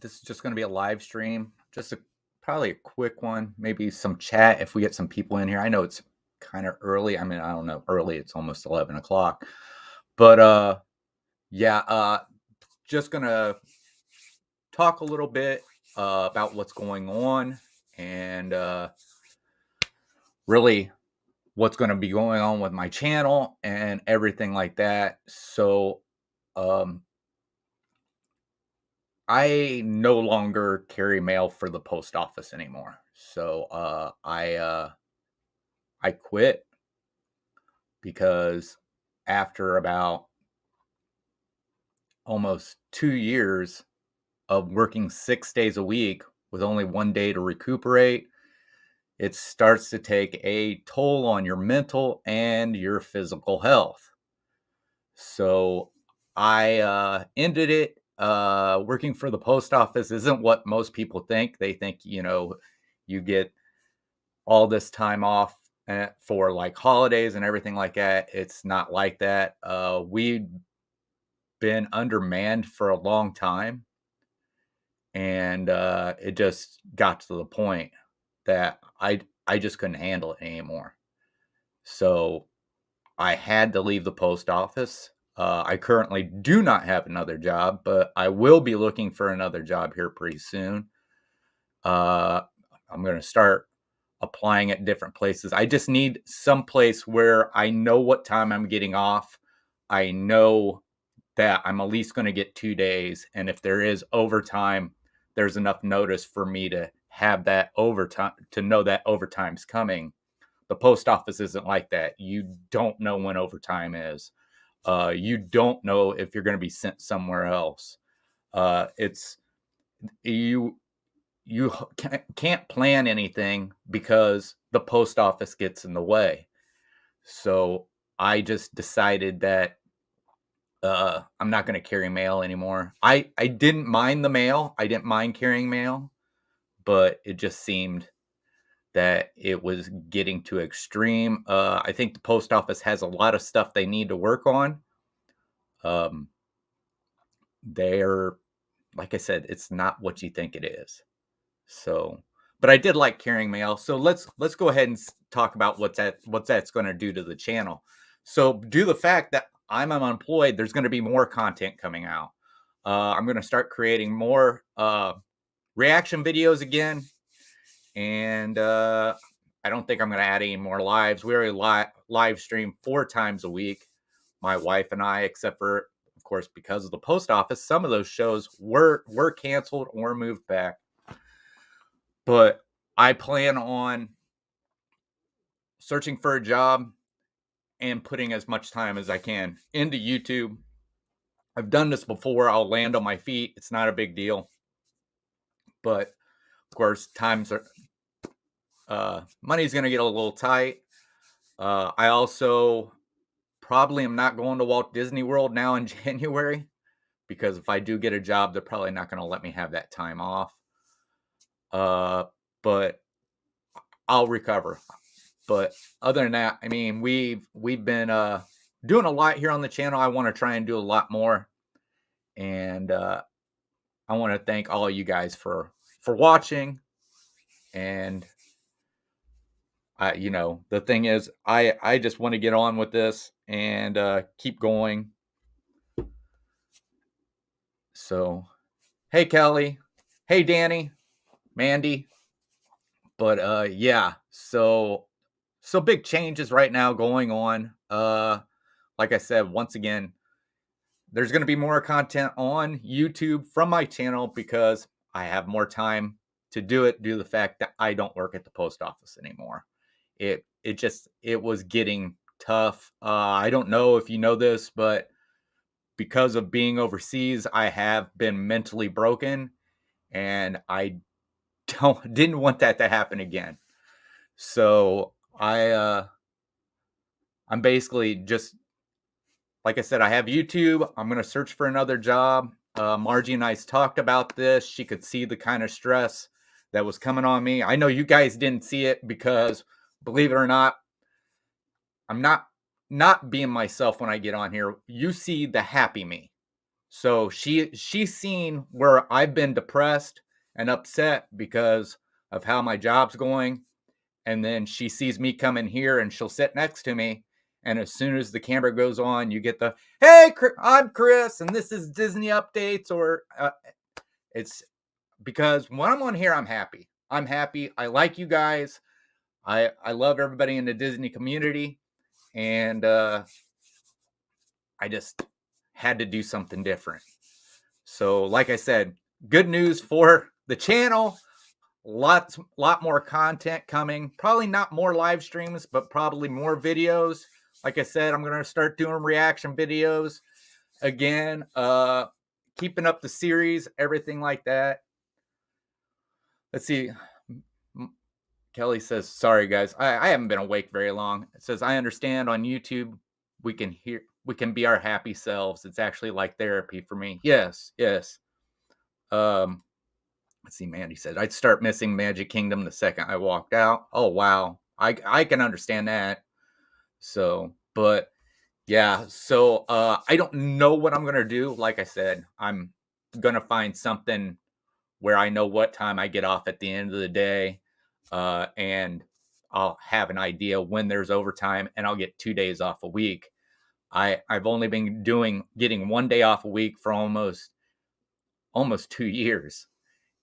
This is just gonna be a live stream, just probably a quick one, maybe some chat if we get some people in here. I know it's kinda early. I mean, I don't know, early, it's almost 11 o'clock. But, yeah, just gonna talk a little bit, about what's going on and, really what's gonna be going on with my channel and everything like that. So, um I no longer carry mail for the post office anymore. So I quit because after about almost 2 years of working 6 days a week with only 1 day to recuperate, it starts to take a toll on your mental and your physical health. So I ended it. Working for the post office isn't what most people think. They think, you get all this time off for like holidays and everything like that. It's not like that. We've been undermanned for a long time, and it just got to the point that I just couldn't handle it anymore. So I had to leave the post office. I currently do not have another job, but I will be looking for another job here pretty soon. Uh, I'm going to start applying at different places. I just need some place where I know what time I'm getting off. I know that I'm at least going to get 2 days. And if there is overtime, there's enough notice for me to have that overtime, to know that overtime's coming. The post office isn't like that. You don't know when overtime is. You don't know if you're going to be sent somewhere else. It's you you can't plan anything because the post office gets in the way. So I just decided that I'm not going to carry mail anymore. I didn't mind the mail. I didn't mind carrying mail, but it just seemed that it was getting too extreme. I think the post office has a lot of stuff they need to work on. Um, they're like I said, it's not what you think it is. So, but I did like carrying mail. So let's go ahead and talk about what that's going to do to the channel. So, due to the fact that I'm unemployed, there's going to be more content coming out. I'm going to start creating more reaction videos again, and I don't think I'm going to add any more lives. We already live stream 4 times a week, my wife and I, except for, of course, because of the post office. Some of those shows were canceled or moved back. But I plan on searching for a job and putting as much time as I can into YouTube. I've done this before. I'll land on my feet. It's not a big deal. But of course, times are money's going to get a little tight. I also probably am not going to Walt Disney World now in January, because if I do get a job, they're probably not going to let me have that time off. But I'll recover. But other than that, I mean, we've been doing a lot here on the channel. I want to try and do a lot more, and I want to thank all of you guys for watching. And the thing is, I just want to get on with this and keep going. So, hey Kelly, hey Danny, Mandy. But yeah, so big changes right now going on. Like I said, once again, there's going to be more content on YouTube from my channel because I have more time to do it due to the fact that I don't work at the post office anymore. It was getting tough. I don't know if you know this, but because of being overseas, I have been mentally broken, and I didn't want that to happen again. So I'm basically just, like I said, I have YouTube. I'm going to search for another job. Margie and I talked about this. She could see the kind of stress that was coming on me. I know you guys didn't see it because, believe it or not, I'm not being myself when I get on here. You see the happy me. So she's seen where I've been depressed and upset because of how my job's going. And then she sees me come in here and she'll sit next to me. And as soon as the camera goes on, you get the, hey, I'm Chris, and this is Disney Updates. Or it's because when I'm on here, I'm happy. I'm happy. I like you guys. I love everybody in the Disney community. And I just had to do something different. So, like I said, good news for the channel. Lot more content coming. Probably not more live streams, but probably more videos. Like I said, I'm going to start doing reaction videos again. Keeping up the series, everything like that. Let's see. Kelly says, sorry guys, I haven't been awake very long. It says, I understand on YouTube we can be our happy selves. It's actually like therapy for me. Yes. Let's see, Mandy said, I'd start missing Magic Kingdom the second I walked out. Oh wow. I can understand that. So, but yeah, so I don't know what I'm gonna do. Like I said, I'm gonna find something where I know what time I get off at the end of the day. And I'll have an idea when there's overtime, and I'll get 2 days off a week. I've only been getting 1 day off a week for almost 2 years.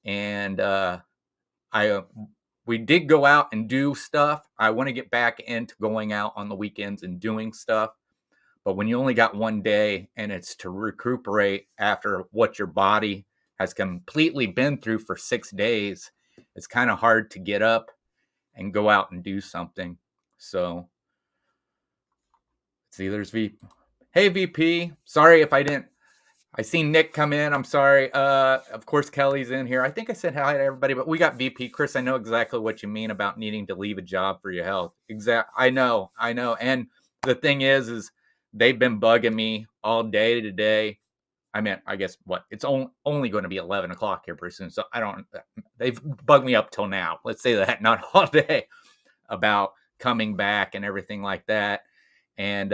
And we did go out and do stuff. I want to get back into going out on the weekends and doing stuff. But when you only got 1 day and it's to recuperate after what your body has completely been through for 6 days, it's kind of hard to get up and go out and do something. So, see, there's VP. Hey, VP. Sorry if I didn't. I seen Nick come in. I'm sorry. Of course, Kelly's in here. I think I said hi to everybody, but we got VP. Chris, I know exactly what you mean about needing to leave a job for your health. I know. And the thing is they've been bugging me all day today. I mean, I guess it's only going to be 11 o'clock here pretty soon. So they've bugged me up till now. Let's say that, not all day, about coming back and everything like that. And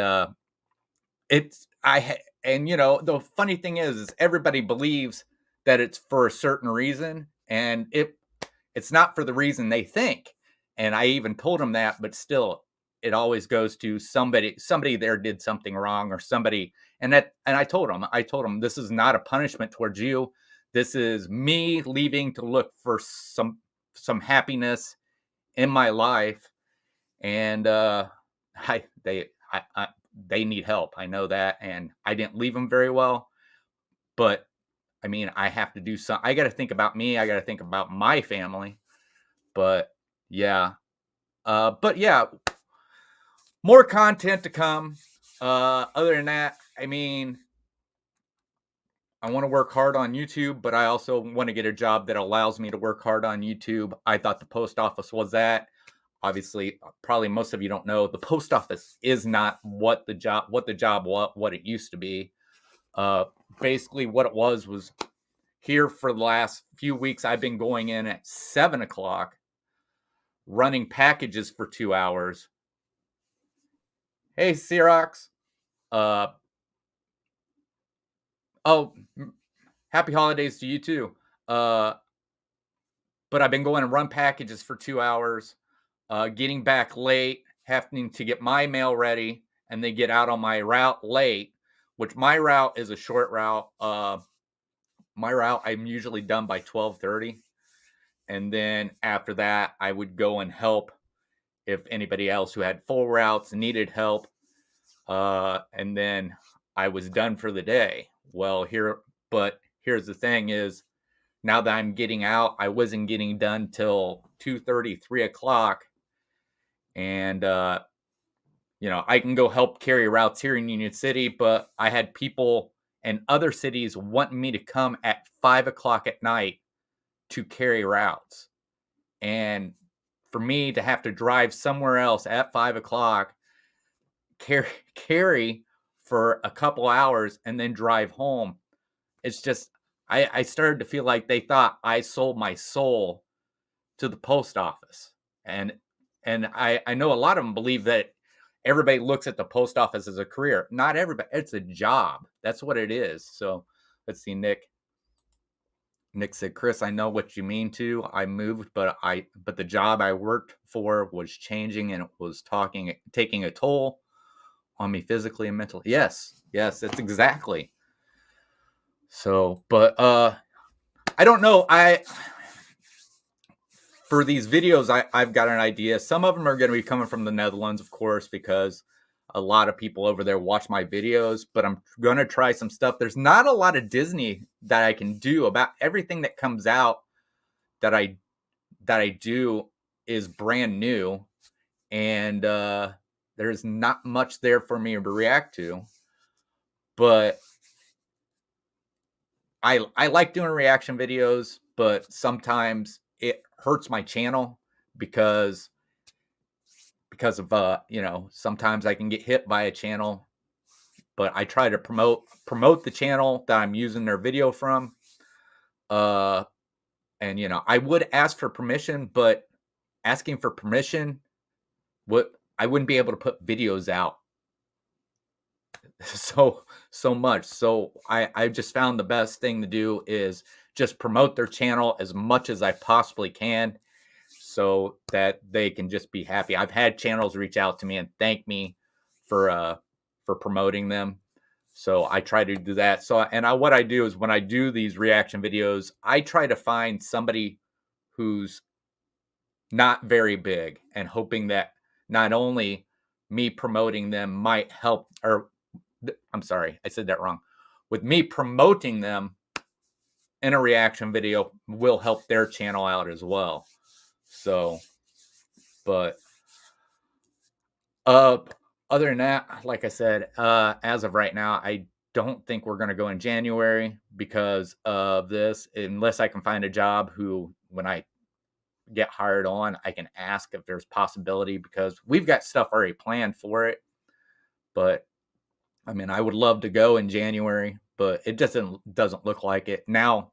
and the funny thing is everybody believes that it's for a certain reason, and it's not for the reason they think. And I even told them that, but still it always goes to somebody there did something wrong, or somebody. And I told them this is not a punishment towards you. This is me leaving to look for some happiness in my life. And they need help. I know that. And I didn't leave them very well, but I mean, I have to do something. I got to think about me. I got to think about my family. But yeah. More content to come. Other than that, I mean, I want to work hard on YouTube, but I also want to get a job that allows me to work hard on YouTube. I thought the post office was that. Obviously, probably most of you don't know, the post office is not what it used to be. Basically what it was here for the last few weeks. I've been going in at 7 o'clock, running packages for 2 hours. Hey, Xerox. Happy holidays to you too. But I've been going and run packages for 2 hours, getting back late, having to get my mail ready, and then get out on my route late, which my route is a short route. My route, I'm usually done by 12:30. And then after that, I would go and help if anybody else who had full routes needed help. And then I was done for the day. Well, here's the thing is, now that I'm getting out, I wasn't getting done till 2:30, 3 o'clock. And, I can go help carry routes here in Union City, but I had people in other cities wanting me to come at 5 o'clock at night to carry routes. And for me to have to drive somewhere else at 5 o'clock, carry for a couple hours, and then drive home, it's just, I started to feel like they thought I sold my soul to the post office. And I know a lot of them believe that everybody looks at the post office as a career. Not everybody. It's a job. That's what it is. So let's see, Nick. Nick said, Chris, I know what you mean too. I moved, but the job I worked for was changing and it was taking a toll on me physically and mentally. Yes, it's exactly. So, but I don't know. For these videos, I've got an idea. Some of them are going to be coming from the Netherlands, of course, because a lot of people over there watch my videos, but I'm going to try some stuff. There's not a lot of Disney that I can do. About everything that comes out that I do is brand new, and there's not much there for me to react to. But I like doing reaction videos, but sometimes it hurts my channel because of sometimes I can get hit by a channel, but I try to promote the channel that I'm using their video from. And I would ask for permission, but asking for permission, I wouldn't be able to put videos out so much. So I just found the best thing to do is just promote their channel as much as I possibly can, so that they can just be happy. I've had channels reach out to me and thank me for promoting them. So I try to do that. So what I do is when I do these reaction videos, I try to find somebody who's not very big and hoping that not only me promoting them might help, or I'm sorry, I said that wrong. With me promoting them in a reaction video will help their channel out as well. So, but other than that, like I said, as of right now, I don't think we're going to go in January because of this, unless I can find a job who, when I get hired on, I can ask if there's possibility, because we've got stuff already planned for it. But I mean, I would love to go in January, but it doesn't look like it. Now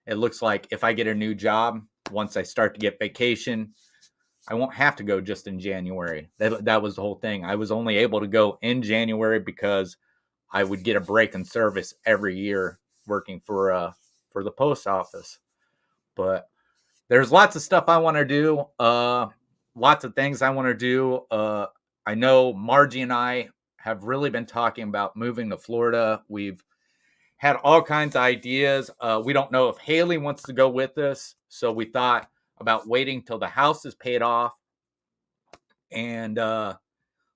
it looks like if I get a new job, once I start to get vacation, I won't have to go just in January. That was the whole thing. I was only able to go in January because I would get a break in service every year working for the post office. But there's lots of stuff I want to do. Lots of things I want to do. I know Margie and I have really been talking about moving to Florida. We've had all kinds of ideas. We don't know if Haley wants to go with us, so we thought about waiting till the house is paid off and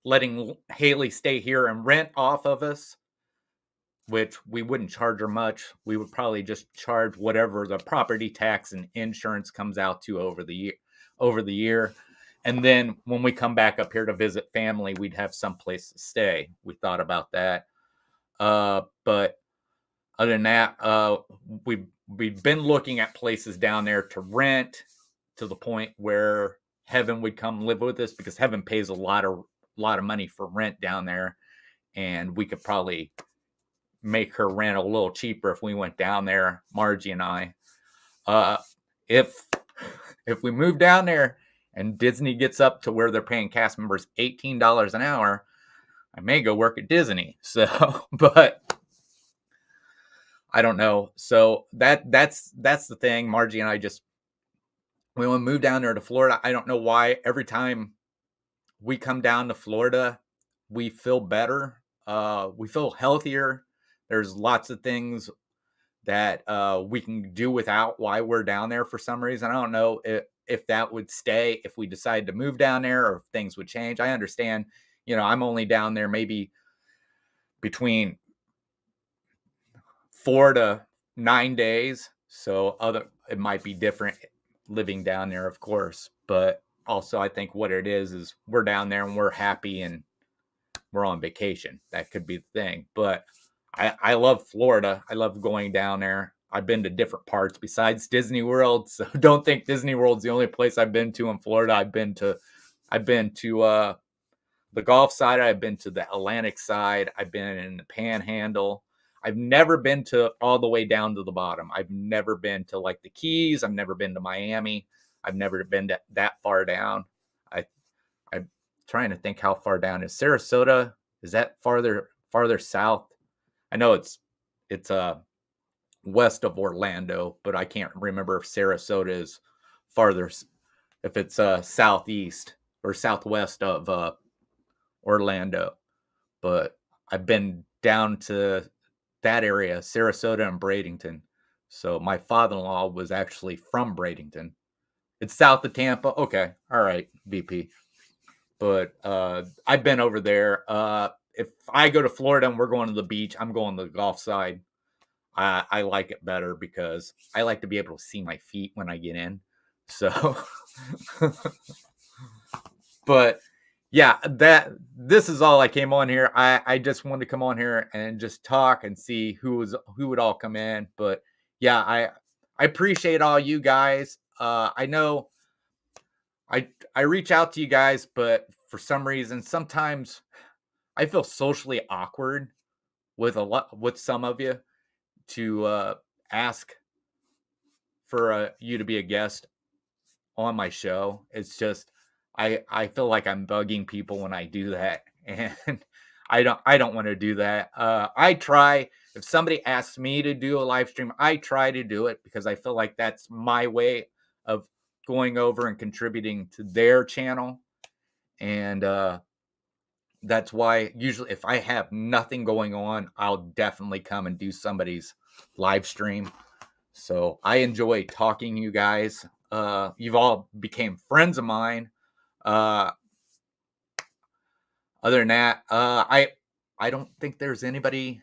letting Haley stay here and rent off of us, which we wouldn't charge her much. We would probably just charge whatever the property tax and insurance comes out to over the year. And then when we come back up here to visit family, we'd have some place to stay. We thought about that. But other than that, we've been looking at places down there to rent, to the point where Heaven would come live with us, because Heaven pays a lot of money for rent down there, and we could probably make her rent a little cheaper if we went down there, Margie and I. If we move down there and Disney gets up to where they're paying cast members $18 an hour, I may go work at Disney. So, but I don't know. So that's the thing. Margie and I we want to move down there to Florida. I don't know why. Every time we come down to Florida, we feel better. We feel healthier. There's lots of things that we can do without while we're down there for some reason. I don't know if that would stay if we decided to move down there, or if things would change. I understand, I'm only down there maybe between 4 to 9 days. So it might be different living down there, of course. But also I think what it is we're down there and we're happy and we're on vacation. That could be the thing. But I love Florida. I love going down there. I've been to different parts besides Disney World. So don't think Disney World's the only place I've been to in Florida. I've been to the Gulf side. I've been to the Atlantic side. I've been in the Panhandle. I've never been to all the way down to the bottom. I've never been to like the Keys. I've never been to Miami. I've never been that far down. I'm trying to think how far down is Sarasota. Is that farther south? I know it's west of Orlando, but I can't remember if Sarasota is farther, if it's southeast or southwest of Orlando. But I've been down to that area, Sarasota and Bradenton. So my father-in-law was actually from Bradenton. It's south of Tampa. Okay. All right, BP. But I've been over there. If I go to Florida and we're going to the beach, I'm going to the Gulf side. I like it better because I like to be able to see my feet when I get in. So, but yeah, this is all I came on here. I just wanted to come on here and just talk and see who would all come in. But yeah, I appreciate all you guys. I know I reach out to you guys, but for some reason, sometimes I feel socially awkward with some of you to ask for you to be a guest on my show. It's just I feel like I'm bugging people when I do that, and I don't want to do that. I try, if somebody asks me to do a live stream, I try to do it because I feel like that's my way of going over and contributing to their channel. And that's why usually if I have nothing going on, I'll definitely come and do somebody's live stream. So I enjoy talking to you guys. You've all became friends of mine. Other than that, I don't think there's anybody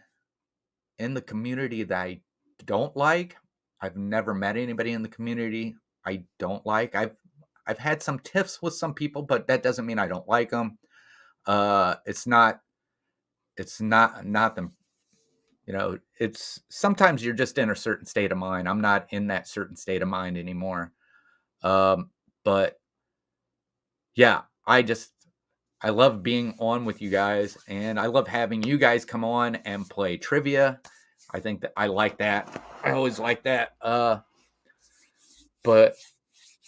in the community that I don't like. I've never met anybody in the community I don't like. I've had some tiffs with some people, but that doesn't mean I don't like them. It's not them. You know, it's sometimes you're just in a certain state of mind. I'm not in that certain state of mind anymore. But yeah, I love being on with you guys, and I love having you guys come on and play trivia. I think that I like that. I always like that. But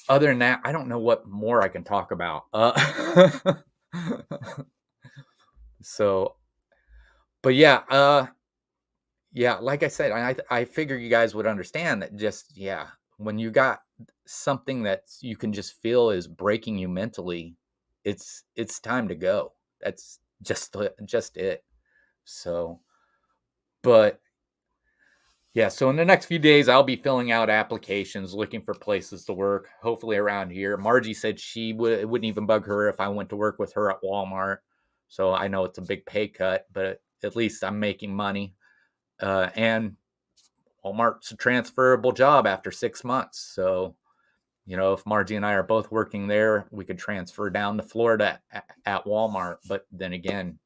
other than that, I don't know what more I can talk about. So, but yeah, like I said, I figure you guys would understand that just, yeah, when you got something that you can just feel is breaking you mentally, it's time to go. That's just it. So, but yeah, so in the next few days, I'll be filling out applications, looking for places to work, hopefully around here. Margie said it wouldn't even bug her if I went to work with her at Walmart. So I know it's a big pay cut, but at least I'm making money. And Walmart's a transferable job after 6 months. So, you know, if Margie and I are both working there, we could transfer down to Florida at Walmart. But then again,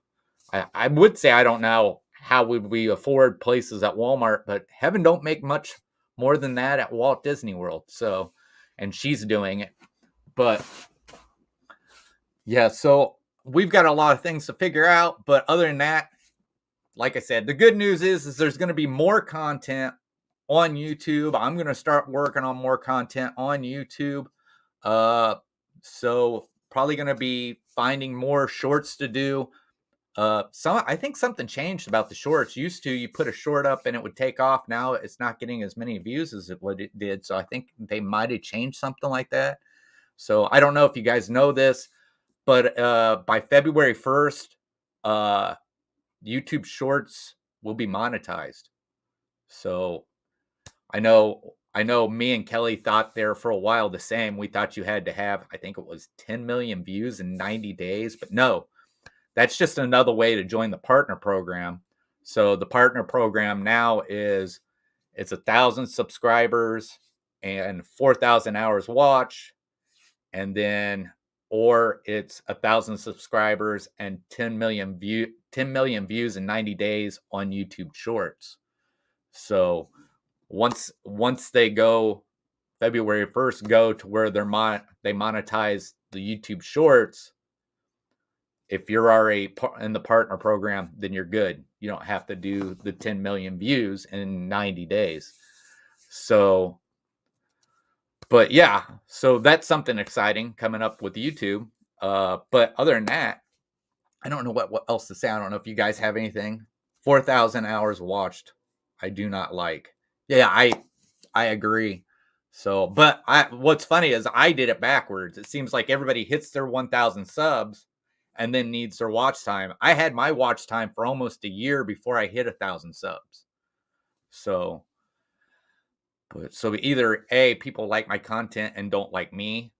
I would say I don't know how would we afford places at Walmart, but heaven don't make much more than that at Walt Disney World. So, and she's doing it. But yeah, so we've got a lot of things to figure out. But other than that, like I said, the good news is there's going to be more content on YouTube. I'm going to start working on more content on YouTube. So probably going to be finding more shorts to do. I think something changed about the shorts. Used to, you put a short up and it would take off. Now it's not getting as many views as it did. So I think they might have changed something like that. So I don't know if you guys know this, but by February 1st, YouTube Shorts will be monetized. So I know me and Kelly thought there for a while the same. We thought you had to have, I think it was 10 million views in 90 days, but no, that's just another way to join the partner program. So the partner program now it's 1,000 subscribers and 4,000 hours watch. And then, or it's 1,000 subscribers and 10 million views in 90 days on YouTube Shorts. So once they go February 1st, go to where they monetize the YouTube Shorts. If you're already in the partner program, then you're good. You don't have to do the 10 million views in 90 days. So, but yeah, so that's something exciting coming up with YouTube. But other than that, I don't know what else to say. I don't know if you guys have anything. 4,000 hours watched, I do not like. Yeah, I agree. So, but what's funny is I did it backwards. It seems like everybody hits their 1,000 subs and then needs their watch time. I had my watch time for almost a year before I hit 1,000 subs. So, but so either A, people like my content and don't like me.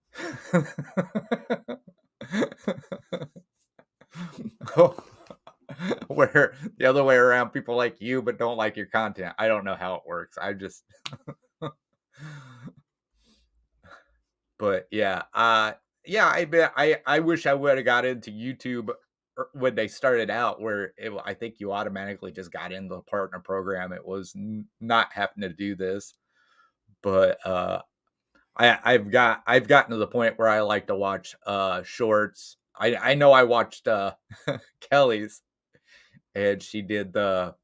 Where the other way around, people like you but don't like your content. I don't know how it works. I just but yeah, yeah, I wish I would have got into YouTube when they started out, where I think you automatically just got into the partner program. It was not having to do this, but I've gotten to the point where I like to watch shorts. I know I watched Kelly's, and she did the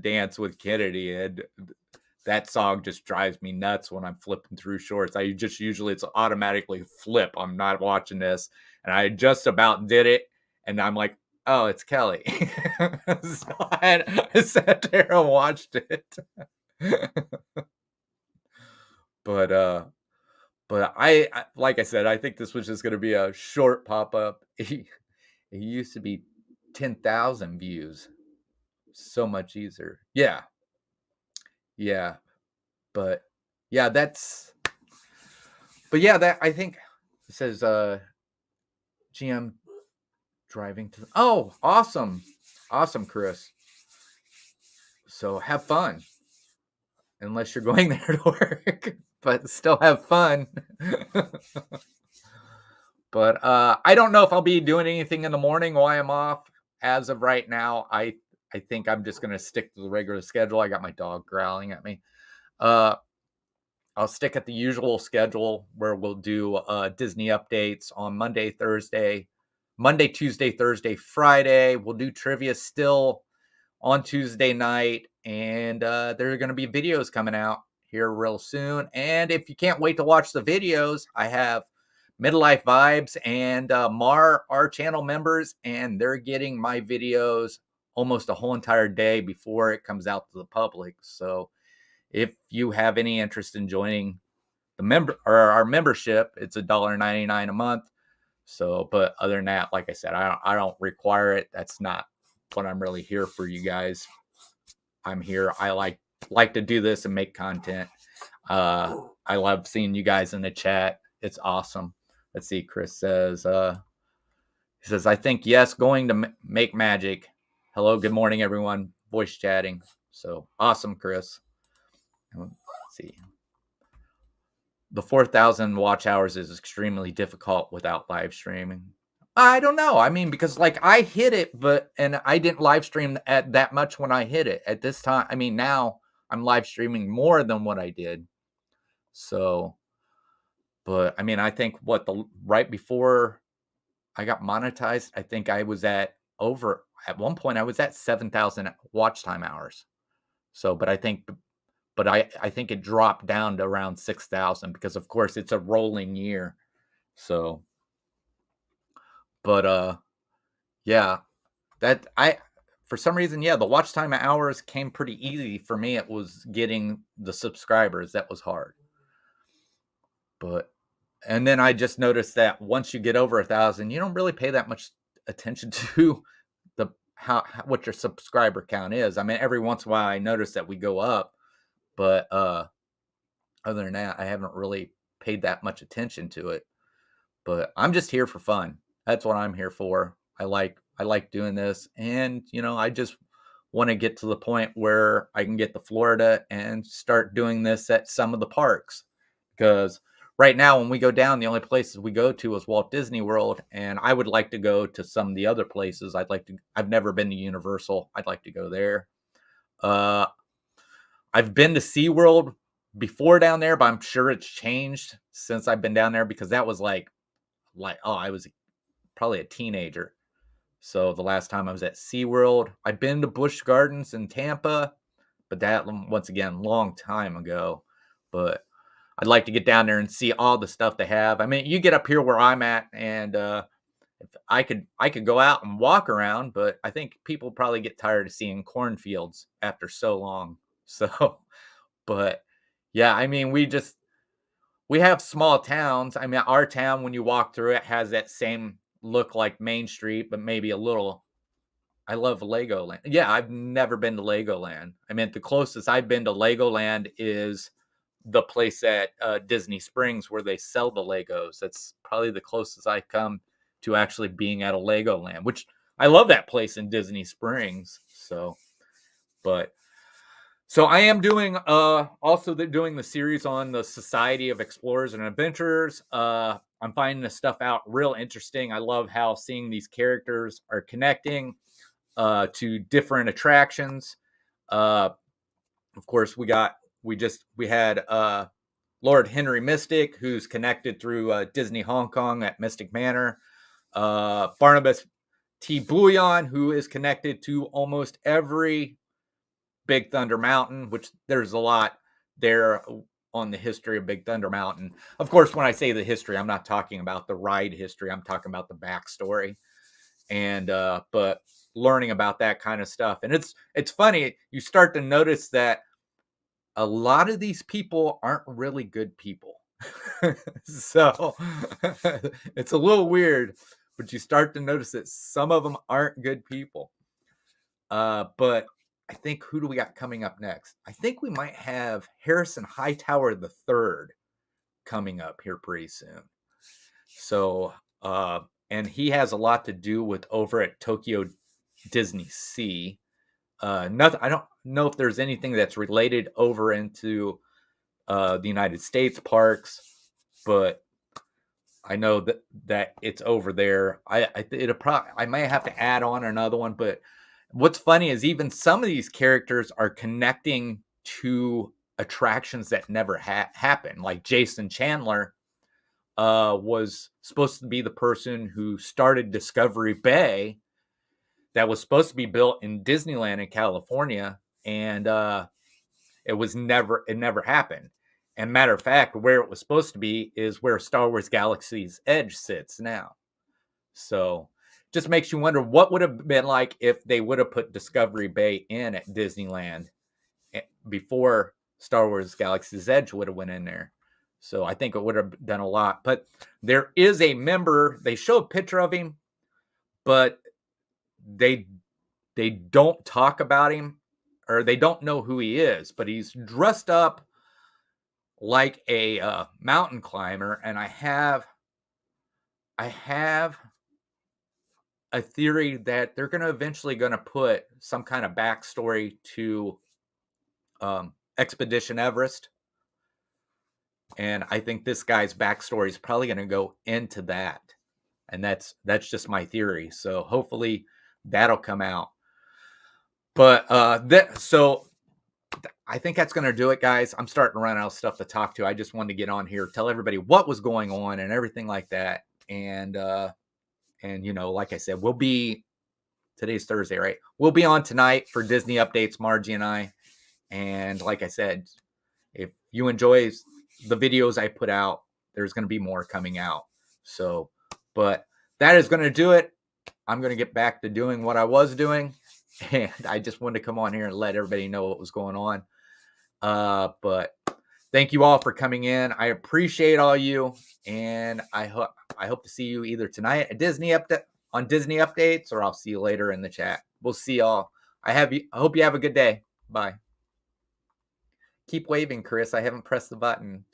dance with Kennedy, and that song just drives me nuts when I'm flipping through shorts. I just usually it's automatically flip. I'm not watching this, and I just about did it, and I'm like, oh, it's Kelly. So I sat there and watched it. but like I said, I think this was just going to be a short pop up. It used to be 10,000 views, so much easier. Yeah, yeah, but yeah, that's but yeah, that I think it says GM driving to. Oh, awesome, awesome, Chris. So have fun, unless you're going there to work, but still have fun. But I don't know if I'll be doing anything in the morning while I'm off. As of right now, I think I'm just gonna stick to the regular schedule. I got my dog growling at me. Uh, I'll stick at the usual schedule where we'll do Disney updates on Monday, Tuesday, Thursday, Friday. We'll do trivia still on Tuesday night, and there are going to be videos coming out here real soon. And if you can't wait to watch the videos, I have Midlife Vibes and Mar, our channel members, and they're getting my videos almost a whole entire day before it comes out to the public. So if you have any interest in joining the member or our membership, it's $1.99 a month. So, but other than that, like I said, I don't require it. That's not what I'm really here for, you guys. I'm here. I like to do this and make content. I love seeing you guys in the chat. It's awesome. Let's see. Chris says, he says, I think yes, going to make magic. Hello, good morning, everyone. Voice chatting. So awesome, Chris. Let's see. The 4,000 watch hours is extremely difficult without live streaming. I don't know. I mean, because like I hit it, but and I didn't live stream at that much when I hit it at this time. I mean, now I'm live streaming more than what I did. So, but I mean, I think what the right before I got monetized, I think I was at one point I was at 7,000 watch time hours. So, but I think it dropped down to around 6,000 because of course it's a rolling year. So, but yeah, that I for some reason, yeah, the watch time hours came pretty easy for me. It was getting the subscribers that was hard. But and then I just noticed that once you get over 1,000, you don't really pay that much attention to the how what your subscriber count is. I mean, every once in a while I notice that we go up, but other than that, I haven't really paid that much attention to it. But I'm just here for fun. That's what I'm here for. I like doing this, and I just want to get to the point where I can get to Florida and start doing this at some of the parks. Because right now, when we go down, the only places we go to is Walt Disney World, and I would like to go to some of the other places. I've never been to Universal. I'd like to go there. Uh, I've been to SeaWorld before down there, but I'm sure it's changed since I've been down there because that was oh, I was probably a teenager. So the last time I was at SeaWorld, I've been to Busch Gardens in Tampa, but that once again, long time ago. But I'd like to get down there and see all the stuff they have. I mean, you get up here where I'm at, and if I could go out and walk around, but I think people probably get tired of seeing cornfields after so long. So, But yeah, I mean, we have small towns. I mean, our town, when you walk through it, has that same look like Main Street, but maybe a little. I love Legoland. Yeah, I've never been to Legoland. I mean, the closest I've been to Legoland is the place at Disney Springs where they sell the Legos. That's probably the closest I come to actually being at a Legoland, which I love that place in Disney Springs. So, but so I am doing also doing the series on the Society of Explorers and Adventurers. I'm finding this stuff out real interesting. I love how seeing these characters are connecting to different attractions. Uh, of course, we had Lord Henry Mystic, who's connected through Disney Hong Kong at Mystic Manor. Barnabas T. Bouillon, who is connected to almost every Big Thunder Mountain, which there's a lot there on the history of Big Thunder Mountain. Of course, when I say the history, I'm not talking about the ride history. I'm talking about the backstory. And but learning about that kind of stuff. And it's funny, you start to notice that a lot of these people aren't really good people. So it's a little weird, but you start to notice that some of them aren't good people. But I think, who do we got coming up next? I think we might have Harrison Hightower the Third coming up here pretty soon. So, and he has a lot to do with over at Tokyo Disney Sea. Nothing. I don't know if there's anything that's related over into the United States parks, but I know that it's over there. I might have to add on another one, but what's funny is even some of these characters are connecting to attractions that never happened. Like Jason Chandler was supposed to be the person who started Discovery Bay, that was supposed to be built in Disneyland in California, and it never happened. And matter of fact, where it was supposed to be is where Star Wars Galaxy's Edge sits now. So just makes you wonder what would have been like if they would have put Discovery Bay in at Disneyland before Star Wars Galaxy's Edge would have went in there. So I think it would have done a lot. But there is a member, they show a picture of him, but they don't talk about him, or they don't know who he is, but he's dressed up like a mountain climber. And I have a theory that they're eventually going to put some kind of backstory to Expedition Everest. And I think this guy's backstory is probably going to go into that. And that's just my theory. So hopefully that'll come out. But so I think that's going to do it, guys. I'm starting to run out of stuff to talk to. I just wanted to get on here, tell everybody what was going on and everything like that. And you know, like I said, today's Thursday, right? We'll be on tonight for Disney updates, Margie and I. And like I said, if you enjoy the videos I put out, there's going to be more coming out. So, but that is going to do it. I'm going to get back to doing what I was doing. And I just wanted to come on here and let everybody know what was going on. But thank you all for coming in. I appreciate all you. And I hope to see you either tonight at Disney updates, or I'll see you later in the chat. We'll see y'all. I hope you have a good day. Bye. Keep waving, Chris. I haven't pressed the button.